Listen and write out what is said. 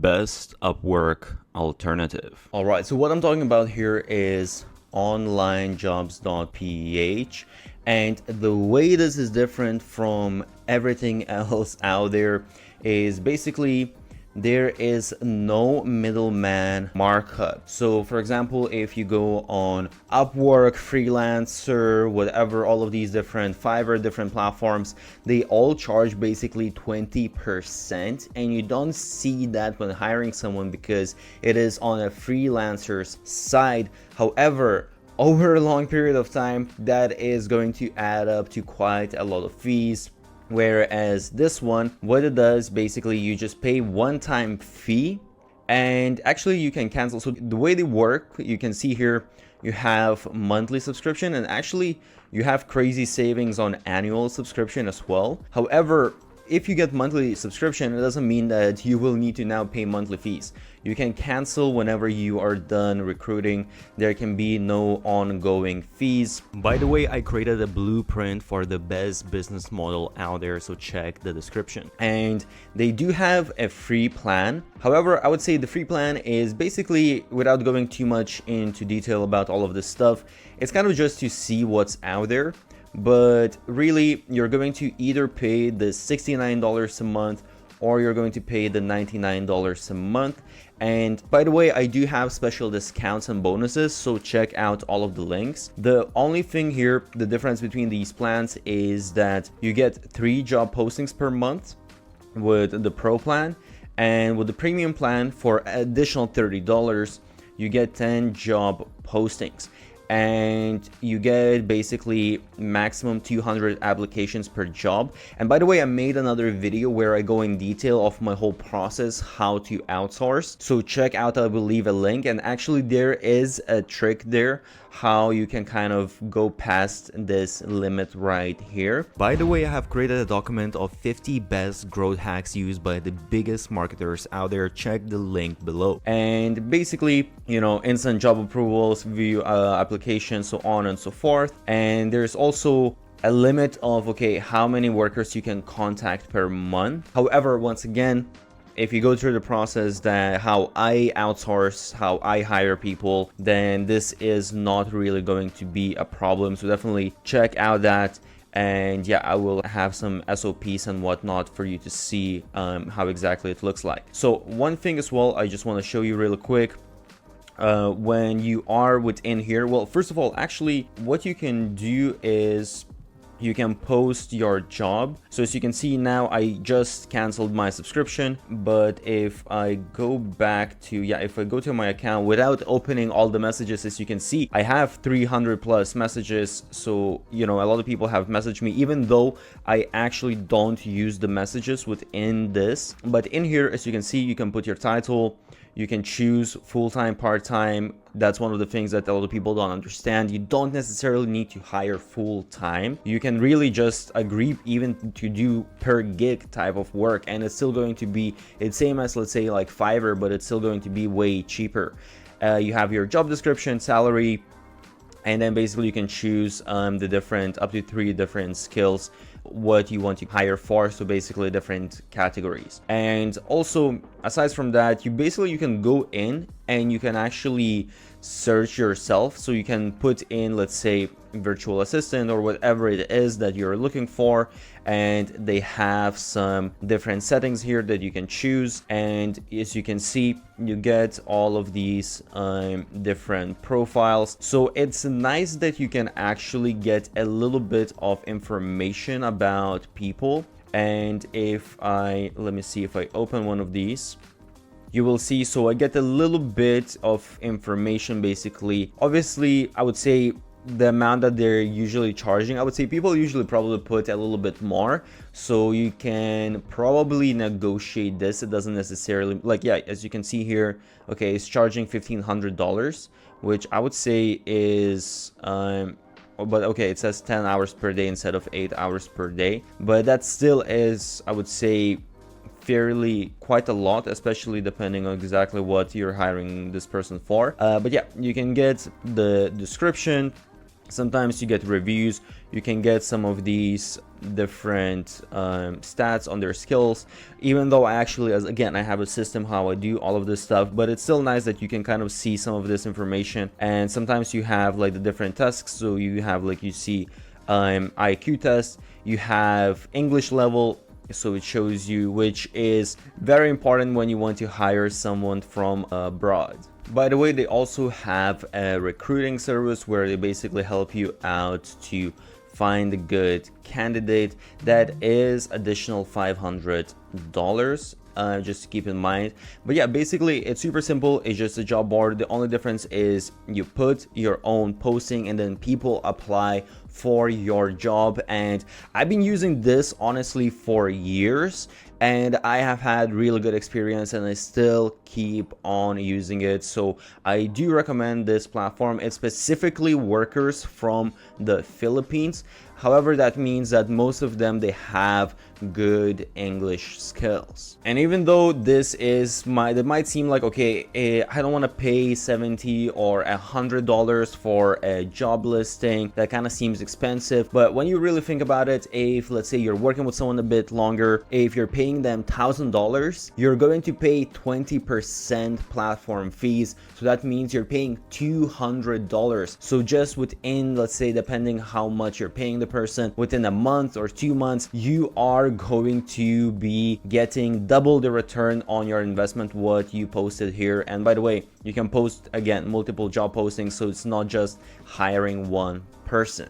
best Upwork alternative. All right, so what I'm talking about here is Onlinejobs.ph, and the way this is different from everything else out there is basically there is no middleman markup. So for example, if you go on Upwork, freelancer, whatever, all of these different Fiverr, different platforms, they all charge basically 20%, and you don't see that when hiring someone because it is on a freelancer's side. However, over a long period of time, that is going to add up to quite a lot of fees. Whereas this one, what it does, basically you just pay one-time fee, and actually you can cancel. So the way they work, you can see here, you have monthly subscription, and actually you have crazy savings on annual subscription as well. However, if you get monthly subscription, it doesn't mean that you will need to now pay monthly fees. You can cancel whenever you are done recruiting. There can be no ongoing fees. By the way, I created a blueprint for the best business model out there, so check the description. And they do have a free plan. However, I would say the free plan is basically, without going too much into detail about all of this stuff, it's kind of just to see what's out there. But really, you're going to either pay the $69 a month or you're going to pay the $99 a month. And by the way, I do have special discounts and bonuses, so check out all of the links. The only thing here, the difference between these plans is that you get 3 job postings per month with the pro plan, and with the premium plan for additional $30, you get 10 job postings. And you get basically maximum 200 applications per job. And by the way, I made another video where I go in detail of my whole process, how to outsource. So check out, I will leave a link. And actually there is a trick there, how you can kind of go past this limit right here. By the way, I have created a document of 50 best growth hacks used by the biggest marketers out there. Check the link below. And basically, you know, instant job approvals, view applications, so on and so forth. And there's also a limit of, okay, how many workers you can contact per month. However, once again, if you go through the process that how I outsource, how I hire people, then this is not really going to be a problem. So definitely check out that. And yeah, I will have some SOPs and whatnot for you to see how exactly it looks like. So one thing as well, I just want to show you really quick. When you are within here, well, first of all, actually what you can do is you can post your job. So as you can see now, I just canceled my subscription, but if I go back to, if I go to my account without opening all the messages, as you can see, I have 300 plus messages. So, you know, a lot of people have messaged me, even though I actually don't use the messages within this. But in here, as you can see, you can put your title, you can choose full-time, part-time. That's one of the things that a lot of people don't understand. You don't necessarily need to hire full-time. You can really just agree even to do per gig type of work, and it's still going to be, it's same as, let's say, like Fiverr, but it's still going to be way cheaper. You have your job description, salary, and then basically you can choose the different, up to 3 different skills, what you want to hire for, so basically different categories. And also, aside from that, you can go in and you can actually search yourself. So you can put in, let's say, virtual assistant or whatever it is that you're looking for, and they have some different settings here that you can choose. And as you can see, you get all of these different profiles. So it's nice that you can actually get a little bit of information about people. And if let me see, if I open one of these, you will see, so I get a little bit of information basically. Obviously, I would say the amount that they're usually charging, I would say people usually probably put a little bit more, so you can probably negotiate this. It doesn't necessarily, like, as you can see here, okay, it's charging $1,500, which I would say is but okay, it says 10 hours per day instead of 8 hours per day, but that still is, I would say, fairly quite a lot, especially depending on exactly what you're hiring this person for. But yeah, you can get the description, Sometimes you get reviews, you can get some of these different stats on their skills, even though I actually, as again, I have a system how I do all of this stuff, but it's still nice that you can kind of see some of this information. And sometimes you have like the different tasks, so you have like, you see IQ test, you have English level, so it shows you, which is very important when you want to hire someone from abroad. By the way, they also have a recruiting service where they basically help you out to find a good candidate. That is additional $500, just to keep in mind. But yeah, basically it's super simple. It's just a job board. The only difference is you put your own posting and then people apply for your job. And I've been using this honestly for years, and I have had really good experience, and I still keep on using it. So I do recommend this platform. It's specifically workers from the Philippines. However, that means that most of them, they have good English skills. And even though this is that might seem like, okay, I don't want to pay $70 or $100 for a job listing. That kind of seems expensive. But when you really think about it, if let's say you're working with someone a bit longer, if you're paying them $1,000, you're going to pay 20% platform fees. So that means you're paying $200. So just within, let's say, depending how much you're paying the person, within a month or 2 months, you are going to be getting double the return on your investment what you posted here. And by the way, you can post again multiple job postings, so it's not just hiring one person.